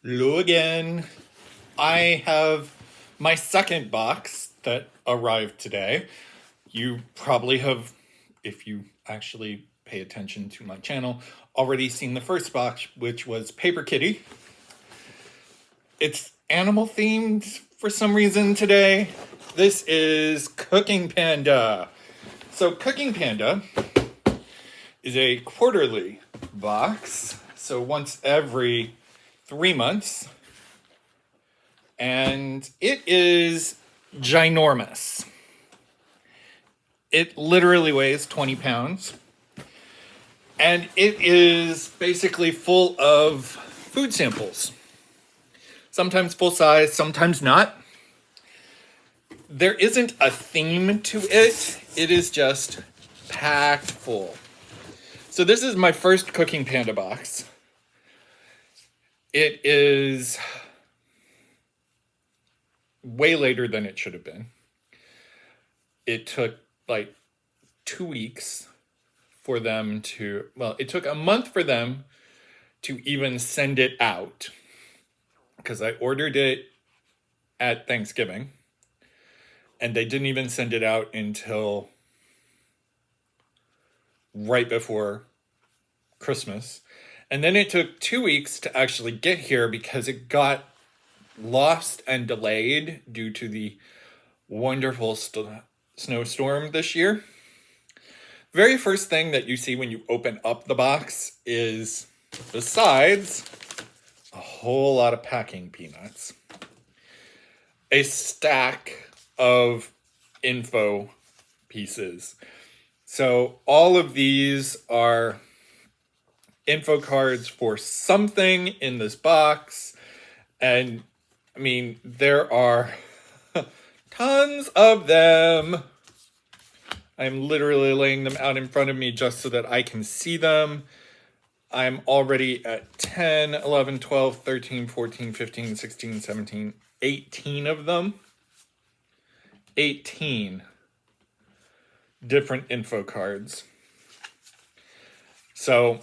Hello again. I have my second box that arrived today. You probably have, if you actually pay attention to my channel, already seen the first box, which was Paper Kitty. It's animal themed for some reason today. This is Cooking Panda. So, Cooking Panda is a quarterly box. So, once every 3 months. And it is ginormous. It literally weighs 20 pounds. And it is basically full of food samples. Sometimes full size, sometimes not. There isn't a theme to it. It is just packed full. So this is my first Cooking Panda box. It is way later than it should have been. It took like 2 weeks for them to, well, it took a month for them to even send it out because I ordered it at Thanksgiving and they didn't even send it out until right before Christmas. And then it took 2 weeks to actually get here because it got lost and delayed due to the wonderful snowstorm this year. Very first thing that you see when you open up the box is, besides a whole lot of packing peanuts, a stack of info pieces. So all of these are info cards for something in this box. And I mean, there are tons of them. I'm literally laying them out in front of me just so that I can see them. I'm already at 10, 11, 12, 13, 14, 15, 16, 17, 18 of them. 18 different info cards. So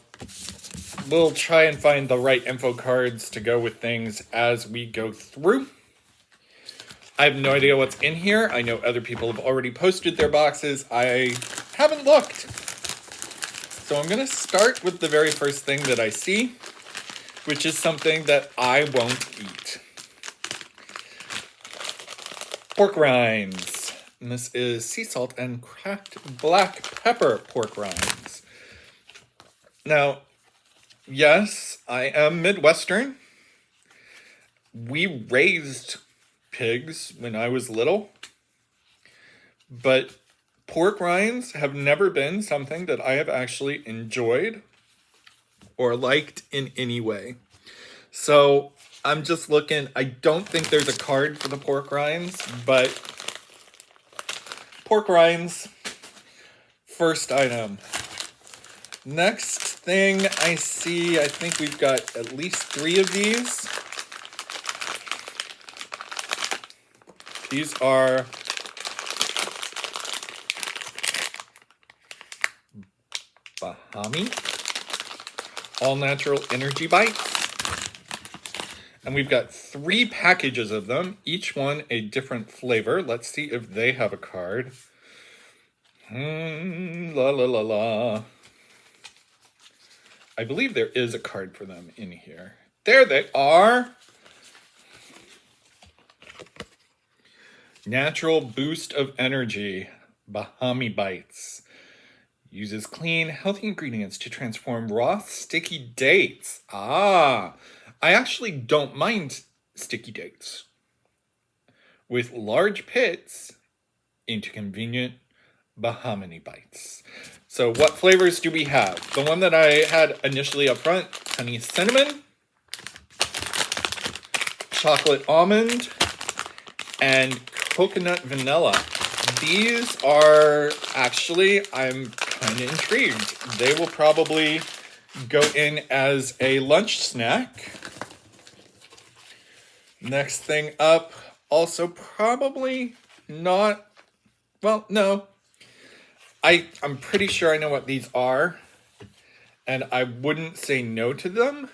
we'll try and find the right info cards to go with things as we go through. I have no idea what's in here. I know other people have already posted their boxes. I haven't looked. So I'm going to start with the very first thing that I see, which is something that I won't eat. Pork rinds. And this is sea salt and cracked black pepper pork rinds. Now, yes, I am Midwestern. We raised pigs when I was little, but pork rinds have never been something that I have actually enjoyed or liked in any way. So I'm just looking. I don't think there's a card for the pork rinds, but pork rinds, first item. Next thing I see, I think we've got at least 3 of these. These are Bahami all natural energy bites. And we've got 3 packages of them, each one a different flavor. Let's see if they have a card. La la la la. I believe there is a card for them in here. There they are. Natural boost of energy, Bahami Bites. Uses clean, healthy ingredients to transform raw, sticky dates. I actually don't mind sticky dates. With large pits into convenient Bahami Bites. So what flavors do we have? The one that I had initially up front, honey cinnamon, chocolate almond, and coconut vanilla. These are actually, I'm kind of intrigued. They will probably go in as a lunch snack. Next thing up, also probably not, well, no. I'm pretty sure I know what these are, and I wouldn't say no to them.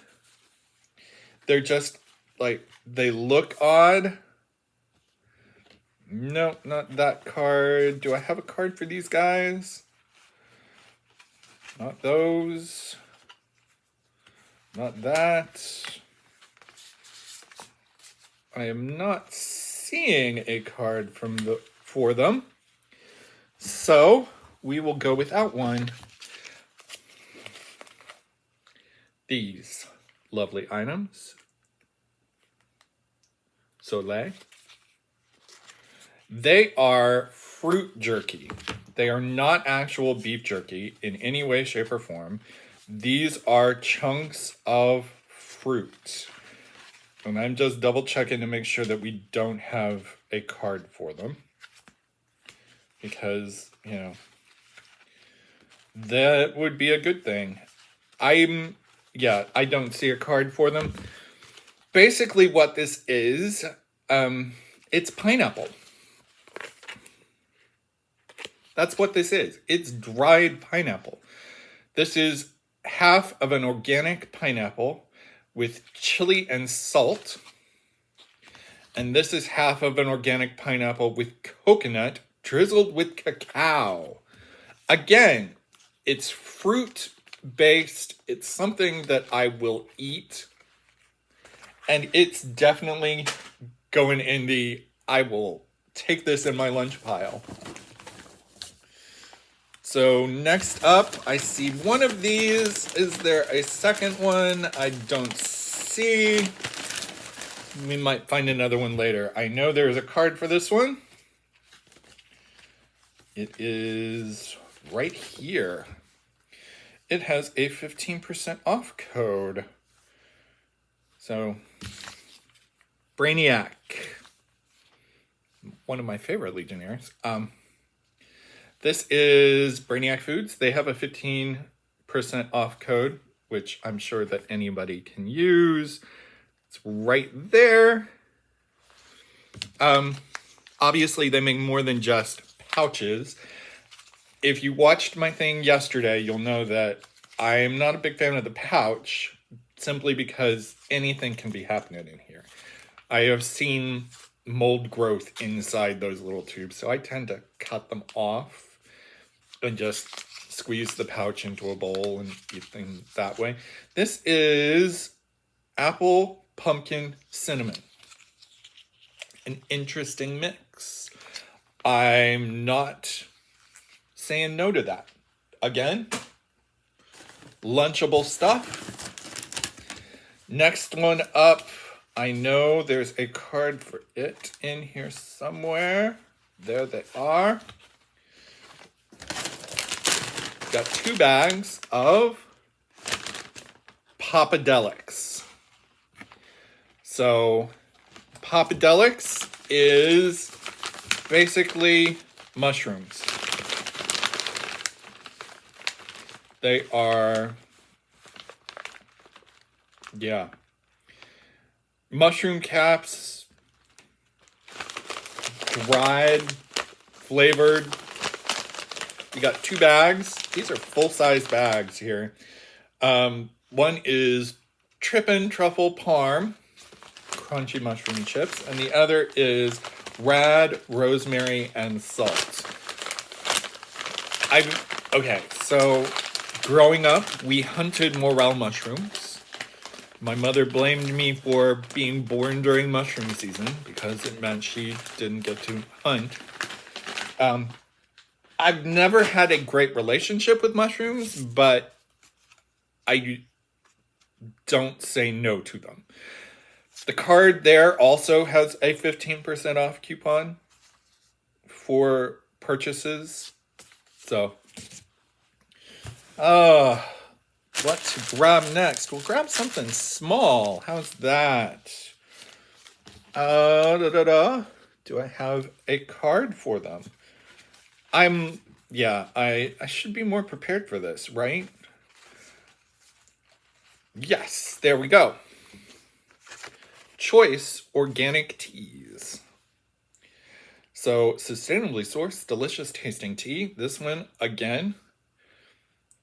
They're just like, they look odd. No, not that card. Do I have a card for these guys? Not those. Not that. I am not seeing a card for them. So we will go without one. These lovely items. Soleil. They are fruit jerky. They are not actual beef jerky in any way, shape, or form. These are chunks of fruit. And I'm just double checking to make sure that we don't have a card for them. Because, you know, that would be a good thing. I don't see a card for them. Basically what this is, it's pineapple. That's what this is. It's dried pineapple. This is half of an organic pineapple with chili and salt. And this is half of an organic pineapple with coconut drizzled with cacao. Again, it's fruit based. It's something that I will eat. And it's definitely going in the, I will take this in my lunch pile. So next up, I see one of these. Is there a second one? I don't see. We might find another one later. I know there's a card for this one. It is right here. It has a 15% off code. So, Brainiac. One of my favorite Legionnaires. This is Brainiac Foods. They have a 15% off code, which I'm sure that anybody can use. It's right there. Obviously, they make more than just pouches. If you watched my thing yesterday, you'll know that I am not a big fan of the pouch, simply because anything can be happening in here. I have seen mold growth inside those little tubes, so I tend to cut them off and just squeeze the pouch into a bowl and eat things that way. This is apple, pumpkin, cinnamon. An interesting mix. I'm not saying no to that. Again, lunchable stuff. Next one up, I know there's a card for it in here somewhere. There they are. Got 2 bags of Papadelics. So, Papadelics is basically mushrooms. They are, mushroom caps, dried, flavored. You got 2 bags. These are full-size bags here. One is Trippin' Truffle Parm, crunchy mushroom chips, and the other is Rad Rosemary and Salt. Okay, so growing up, we hunted morel mushrooms. My mother blamed me for being born during mushroom season because it meant she didn't get to hunt. I've never had a great relationship with mushrooms, but I don't say no to them. The card there also has a 15% off coupon for purchases. So, what to grab next? We'll grab something small. How's that? Do I have a card for them? I should be more prepared for this, right? Yes, there we go. Choice organic teas. So, sustainably sourced, delicious tasting tea. This one, again,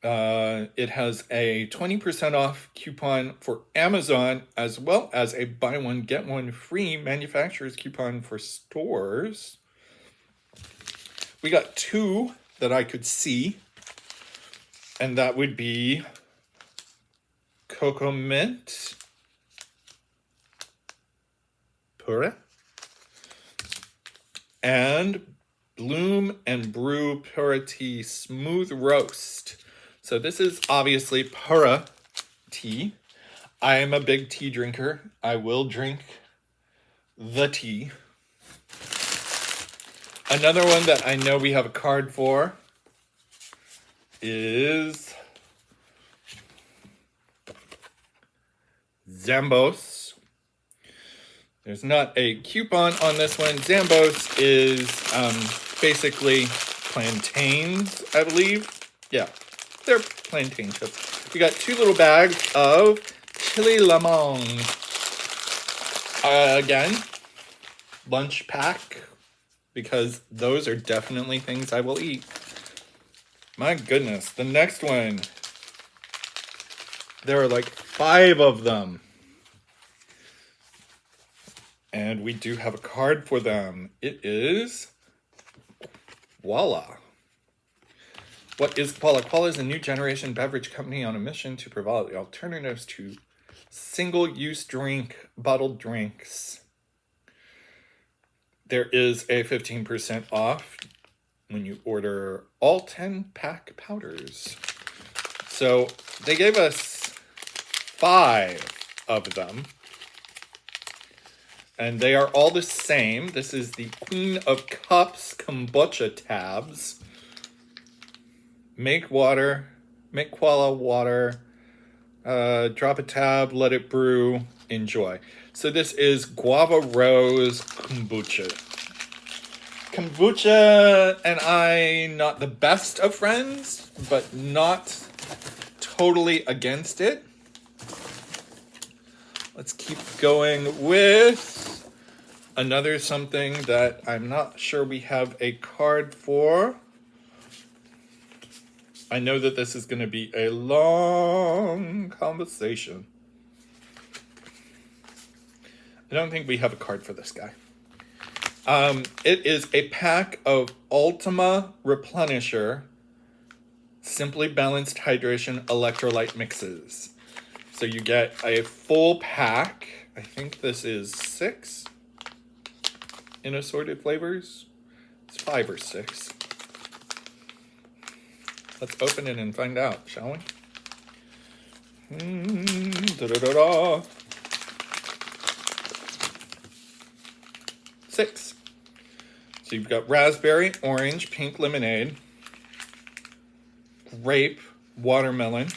It has a 20% off coupon for Amazon, as well as a buy one, get one free manufacturer's coupon for stores. We got two that I could see, and that would be Cocoa Mint Pura and Bloom and Brew Pura Tea Smooth Roast. So this is obviously Pura tea. I am a big tea drinker. I will drink the tea. Another one that I know we have a card for is Zambos. There's not a coupon on this one. Zambos is basically plantains, I believe. Yeah, they're plantain chips. We got two little bags of chili lemon. Again, lunch pack, because those are definitely things I will eat. My goodness, the next one. There are like 5 of them. And we do have a card for them. It is Voila. What is Voila? Voila is a new generation beverage company on a mission to provide alternatives to single-use bottled drinks. There is a 15% off when you order all 10-pack powders. So they gave us 5 of them. And they are all the same. This is the Queen of Cups kombucha tabs. Make Voila water. Drop a tab, let it brew, enjoy. So this is Guava Rose Kombucha. Kombucha and I, not the best of friends, but not totally against it. Let's keep going with another something that I'm not sure we have a card for. I know that this is going to be a long conversation. I don't think we have a card for this guy. It is a pack of Ultima Replenisher Simply Balanced Hydration Electrolyte Mixes. So you get a full pack. I think this is 6 in assorted flavors. It's 5 or 6. Let's open it and find out, shall we? Da-da-da-da. 6. So you've got raspberry, orange, pink lemonade, grape, watermelon,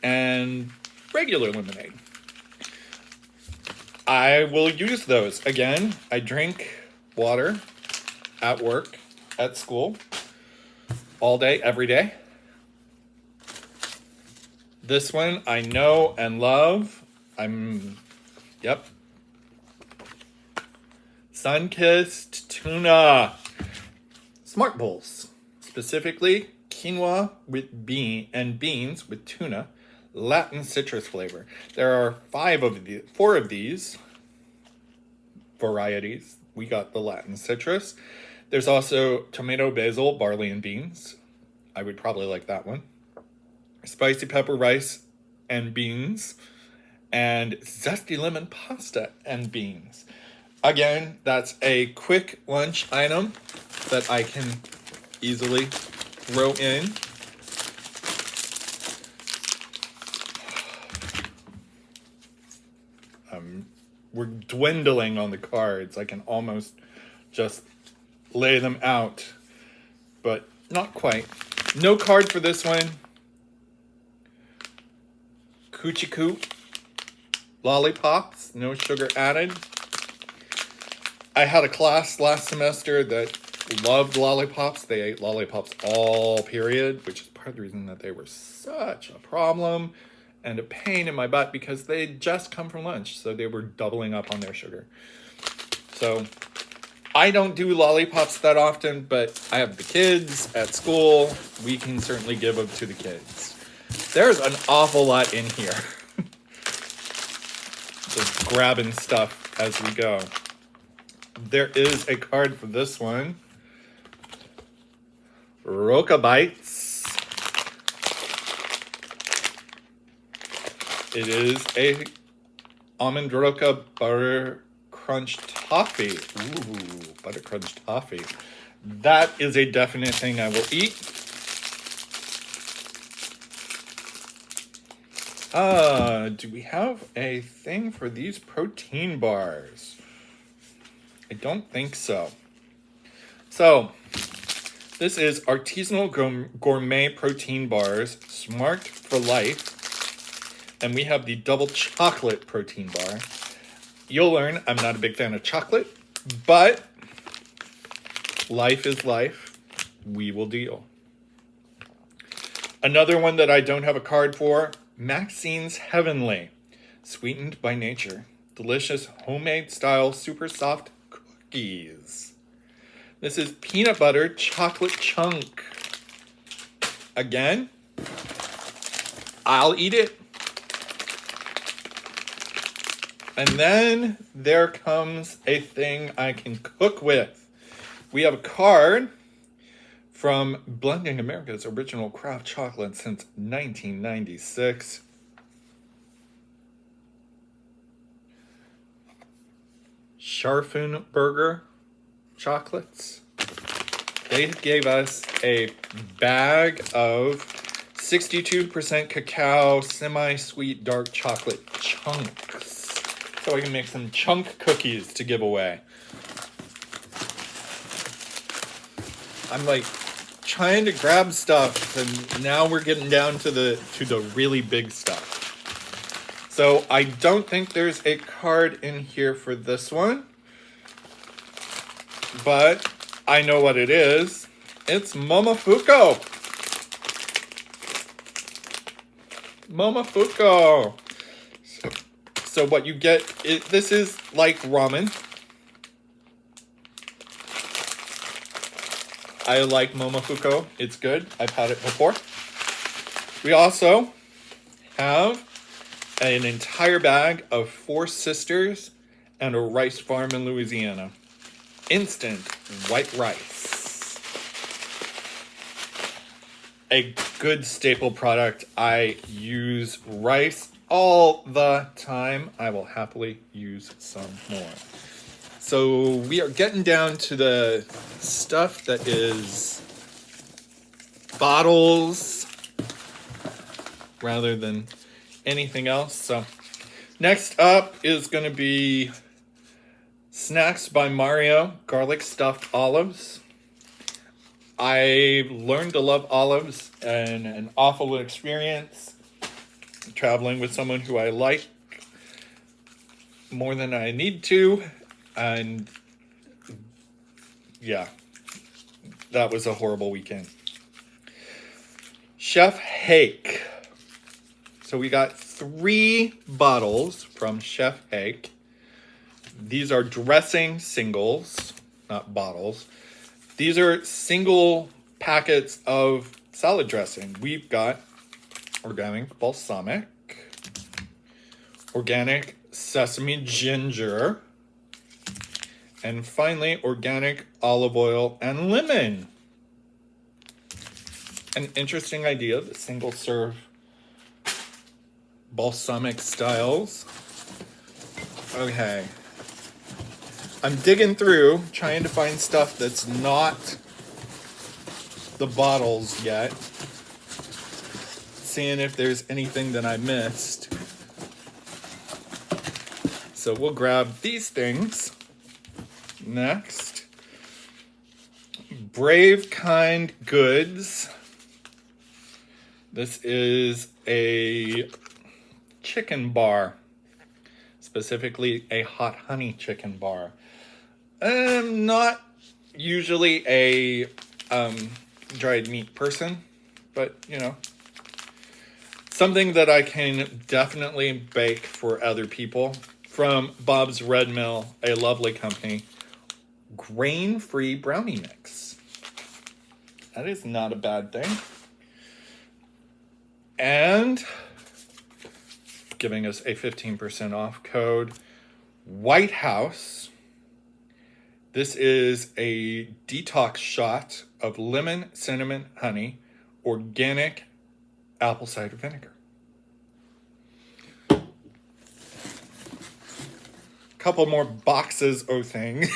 and regular lemonade. I will use those. Again, I drink water at work, at school, all day, every day. This one I know and love. Yep. Sun-kissed tuna. Smart bowls. Specifically, quinoa with beans with tuna. Latin citrus flavor. There are 4 of these varieties. We got the Latin citrus. There's also tomato, basil, barley, and beans. I would probably like that one. Spicy pepper rice and beans. And zesty lemon pasta and beans. Again, that's a quick lunch item that I can easily throw in. We're dwindling on the cards. I can almost just lay them out, but not quite. No card for this one. Coochie Coop lollipops, no sugar added. I had a class last semester that loved lollipops. They ate lollipops all period, which is part of the reason that they were such a problem and a pain in my butt, because they just come from lunch, so they were doubling up on their sugar. So I don't do lollipops that often, but I have the kids at school. We can certainly give them to the kids. There's an awful lot in here. Just grabbing stuff as we go. There is a card for this one. Roca Bites. It is a almond roca butter crunch toffee. Ooh, butter crunch toffee. That is a definite thing I will eat. Do we have a thing for these protein bars? I don't think so. So, this is artisanal gourmet protein bars, smart for life. And we have the double chocolate protein bar. You'll learn I'm not a big fan of chocolate, but life is life. We will deal. Another one that I don't have a card for, Maxine's Heavenly, sweetened by nature. Delicious homemade style super soft cookies. This is peanut butter chocolate chunk. Again, I'll eat it. And then there comes a thing I can cook with. We have a card from Blending America's Original Craft Chocolate since 1996. Scharfenberger chocolates. They gave us a bag of 62% cacao, semi-sweet dark chocolate chunks. So I can make some chunk cookies to give away. I'm like trying to grab stuff, and now we're getting down to the really big stuff. So I don't think there's a card in here for this one, but I know what it is. It's Momofuku. Momofuku. So what you get, this is like ramen. I like Momofuku. It's good. I've had it before. We also have an entire bag of Four Sisters and a rice farm in Louisiana. Instant white rice. A good staple product. I use rice all the time. I will happily use some more. So we are getting down to the stuff that is bottles rather than anything else. So next up is going to be Snacks by Mario, garlic stuffed olives. I learned to love olives and an awful experience traveling with someone who I like more than I need to. And yeah, that was a horrible weekend. Chef Hake. So we got 3 bottles from Chef Hake. These are dressing singles, not bottles. These are single packets of salad dressing. We've got organic balsamic, organic sesame ginger, and finally, organic olive oil and lemon. An interesting idea, the single serve balsamic styles. Okay. I'm digging through, trying to find stuff that's not the bottles yet. Seeing if there's anything that I missed. So we'll grab these things. Next, Brave Kind Goods. This is a chicken bar, specifically a hot honey chicken bar. I'm not usually a dried meat person, but you know, something that I can definitely bake for other people. From Bob's Red Mill, a lovely company. grain-free brownie mix. That is not a bad thing. And giving us a 15% off code, White House. This is a detox shot of lemon, cinnamon, honey, organic apple cider vinegar. Couple more boxes of things.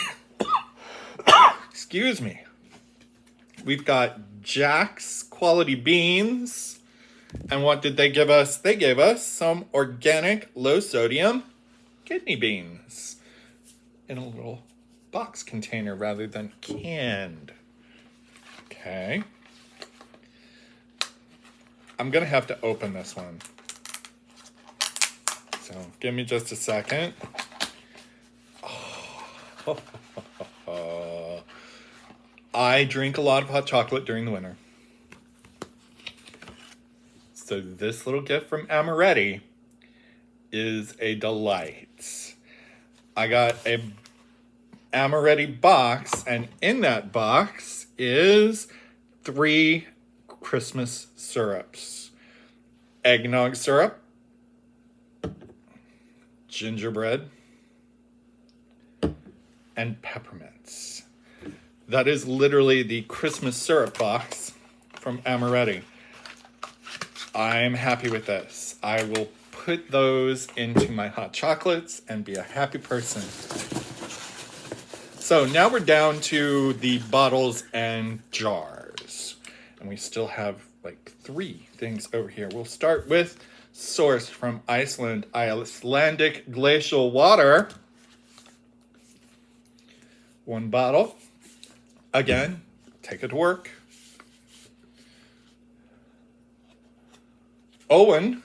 Excuse me. We've got Jack's quality beans. And what did they give us? They gave us some organic low sodium kidney beans in a little box container rather than canned. Okay. I'm going to have to open this one. So give me just a second. Oh. I drink a lot of hot chocolate during the winter. So this little gift from Amaretti is a delight. I got a Amaretti box, and in that box is 3 Christmas syrups. Eggnog syrup, gingerbread, and peppermints. That is literally the Christmas syrup box from Amaretti. I'm happy with this. I will put those into my hot chocolates and be a happy person. So now we're down to the bottles and jars. And we still have like 3 things over here. We'll start with sourced from Iceland, Icelandic glacial water. 1 bottle. Again, take it to work. Owen.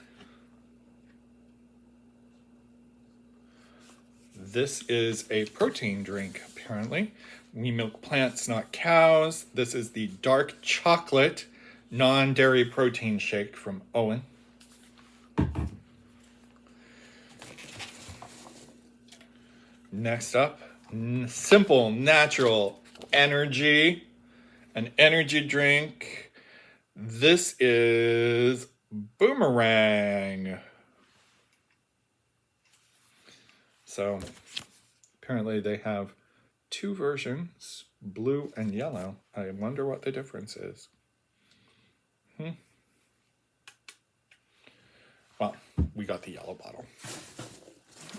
This is a protein drink, apparently. We milk plants, not cows. This is the dark chocolate non-dairy protein shake from Owen. Next up, simple, natural energy, an energy drink. This is Boomerang. So apparently they have 2 versions, blue and yellow. I wonder what the difference is. Well, we got the yellow bottle.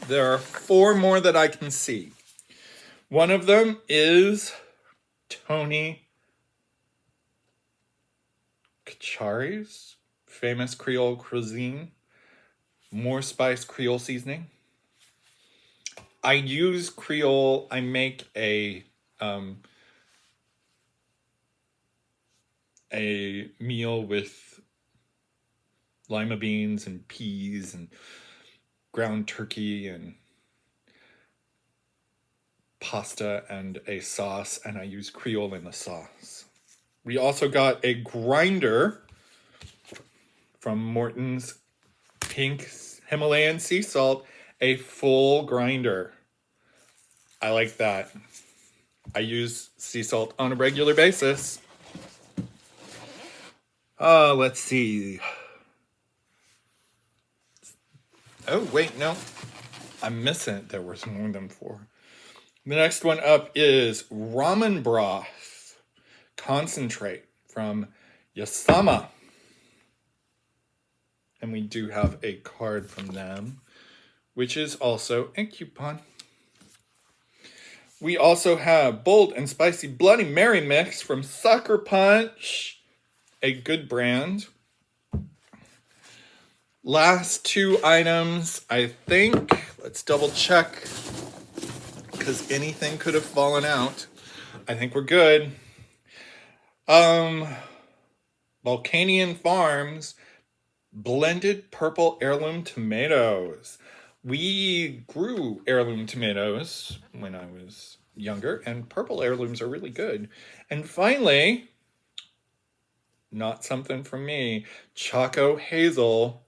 There are 4 more that I can see. One of them is Tony Kachari's famous Creole cuisine, more spice Creole seasoning. I use Creole. I make a meal with lima beans and peas and ground turkey and pasta and a sauce, and I use Creole in the sauce. We also got a grinder from Morton's Pink Himalayan Sea Salt, a full grinder. I like that. I use sea salt on a regular basis. Let's see. Oh, wait, no. I'm missing it. There was more than 4. The next one up is ramen broth concentrate from Yasama. And we do have a card from them, which is also a coupon. We also have bold and spicy Bloody Mary mix from Sucker Punch, a good brand. Last 2 items, I think. Let's double check, because anything could have fallen out. I think we're good. Volcanian Farms blended purple heirloom tomatoes. We grew heirloom tomatoes when I was younger, and purple heirlooms are really good. And finally, not something for me, Choco Hazel,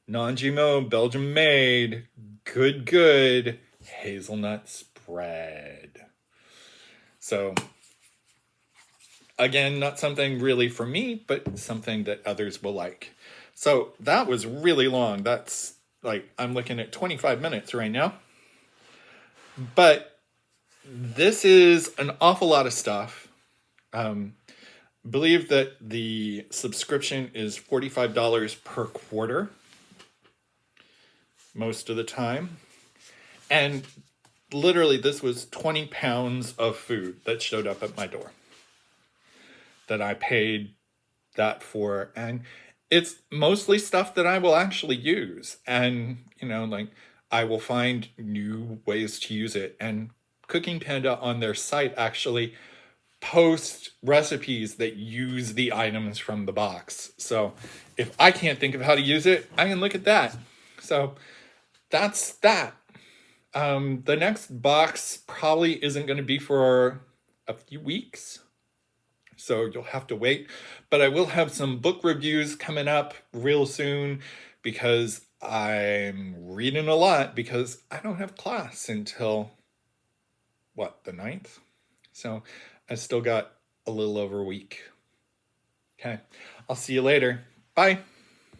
non-GMO, Belgium made, good hazelnut spread. So again, not something really for me, but something that others will like. So that was really long. That's like, I'm looking at 25 minutes right now. But this is an awful lot of stuff. Believe that the subscription is $45 per quarter most of the time. And literally, this was 20 pounds of food that showed up at my door that I paid that for. And it's mostly stuff that I will actually use. And, you know, like, I will find new ways to use it. And Cooking Panda on their site actually post recipes that use the items from the box. So if I can't think of how to use it, I can look at that. So that's that. The next box probably isn't going to be for a few weeks, so you'll have to wait. But I will have some book reviews coming up real soon because I'm reading a lot because I don't have class until, what, the 9th? So I still got a little over a week. Okay, I'll see you later. Bye.